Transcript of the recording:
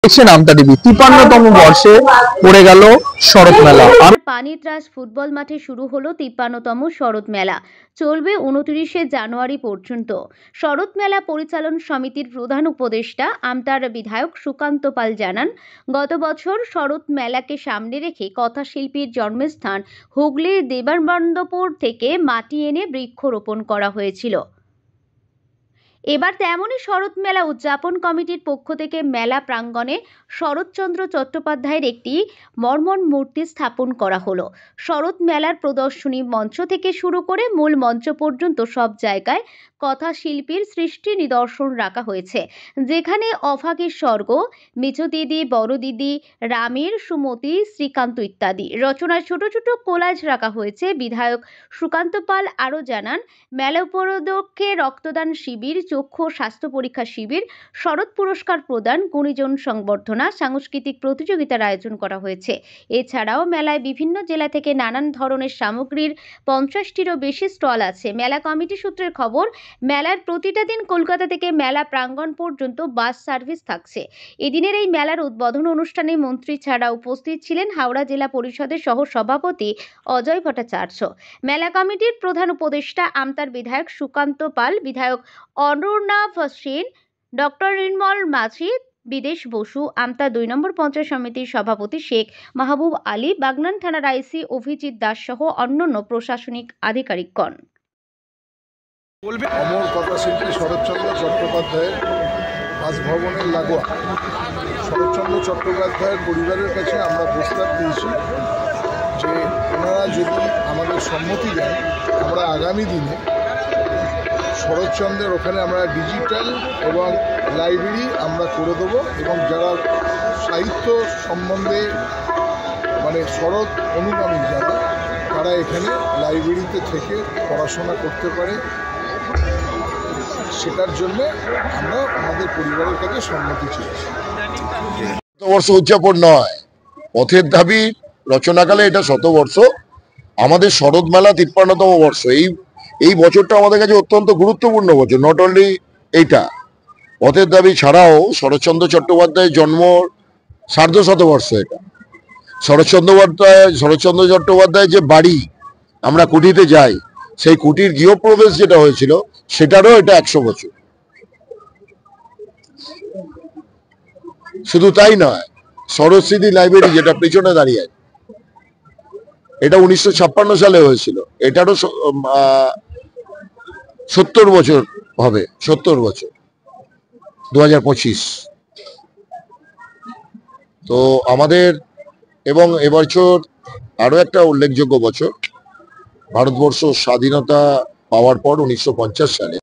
দেখছেন আমতা টিভি 53তম বর্ষে পড়ে গেল শরৎ মেলা। পানিত্রাস ফুটবল মাঠে শুরু হলো 53তম শরৎ মেলা। চলবে 29শে জানুয়ারি পর্যন্ত। শরৎ মেলা পরিচালন সমিতির প্রধান উপদেষ্টা আমতার বিধায়ক সুকান্ত পাল জানান, গত বছর শরৎ মেলাকে সামনে রেখে কথাশিল্পীর জন্মস্থান হুগলির দেবানন্দপুর থেকে মাটি এনে বৃক্ষরোপণ করা হয়েছিল। এবার তেমনই শরৎ মেলা উদযাপন কমিটির পক্ষ থেকে মেলা প্রাঙ্গণে শরৎচন্দ্র চট্টোপাধ্যায়ের একটি মর্মর মূর্তি স্থাপন করা হলো। শরৎ মেলার প্রদর্শনী মঞ্চ থেকে শুরু করে মূল মঞ্চ পর্যন্ত সব জায়গায় কথাশিল্পীর সৃষ্টি নিদর্শন রাখা হয়েছে, যেখানে অভাগীর স্বর্গ, মেজো দিদি, বড় দিদি, রামের, সুমতি, শ্রীকান্ত ইত্যাদি রচনায় ছোট ছোট কোলাজ রাখা হয়েছে। বিধায়ক সুকান্ত পাল আরও জানান, মেলা উপলক্ষে রক্তদান শিবির, চক্ষু স্বাস্থ্য পরীক্ষা শিবির, শরৎ পুরস্কার প্রদান, গুণীজন সংবর্ধনা, সাংস্কৃতিক প্রতিযোগিতার আয়োজন করা হয়েছে। এছাড়াও মেলায় বিভিন্ন জেলা থেকে নানান ধরনের সামগ্রীর 50টিরও বেশি স্টল আছে। মেলা কমিটি সূত্রের খবর, মেলার প্রতিটা দিন কলকাতা থেকে মেলা প্রাঙ্গণ পর্যন্ত বাস সার্ভিস থাকছে। এদিনের এই মেলার উদ্বোধন অনুষ্ঠানে মন্ত্রী ছাড়া উপস্থিত ছিলেন হাওড়া জেলা পরিষদের সহ সভাপতি অজয় ভট্টাচার্য, মেলা কমিটির প্রধান উপদেষ্টা আমতার বিধায়ক সুকান্ত পাল, বিধায়ক অর্ণব সেন, ডক্টর নির্মল মাঝি, বিদেশ বসু, আমতা 2 নম্বর পঞ্চায়েত সমিতির সভাপতি শেখ মাহবুব আলী, বাগনান থানার আইসি অভিজিৎ দাস সহ অন্যান্য প্রশাসনিক আধিকারিকগণ। অমর কথাশিল্পী শরৎচন্দ্র চট্টোপাধ্যায়ের বাসভবনের লাগোয়া শরৎচন্দ্র চট্টোপাধ্যায়ের পরিবারের কাছে আমরা প্রস্তাব দিয়েছি যে ওনারা যদি আমাদের সম্মতি দেন, আমরা আগামী দিনে শরৎচন্দ্রের ওখানে আমরা ডিজিটাল এবং লাইব্রেরি আমরা করে দেবো, এবং যারা সাহিত্য সম্বন্ধে মানে শরৎ অনুগামী যারা, তারা এখানে লাইব্রেরিতে থেকে পড়াশোনা করতে পারে, সেটার জন্য আমরা আমাদের পরিবারের কাছে সম্মতি চেয়েছি। শতবর্ষ উদযাপন নয়, পথের দাবি রচনাকালে এটা শতবর্ষ। আমাদের শরৎ মেলা 53তম বর্ষ। এই বছরটা আমাদের কাছে অত্যন্ত গুরুত্বপূর্ণ বছর। নট অনলি এইটা, পথের দাবি ছাড়াও শরৎচন্দ্র চট্টোপাধ্যায়ের জন্ম সার্ধশতবর্ষ। এটা শরৎচন্দ্র চট্টোপাধ্যায়ের যে বাড়ি, আমরা কুটিতে যাই, সেই কুটির গৃহপ্রবেশ যেটা হয়েছিল, সেটারও এটা 100 বছর। শুধু তাই নয়, সরস্বতী লাইব্রেরি যেটা পেছনে দাঁড়িয়ে আছে, এটা 1956 সালে হয়েছিল। এটারও 70 বছর হবে, 70 বছর 2025। তো আমাদের এবং এবছর আরো একটা উল্লেখযোগ্য বছর, ভারতবর্ষ স্বাধীনতা পাওয়ার পর 1950 সালে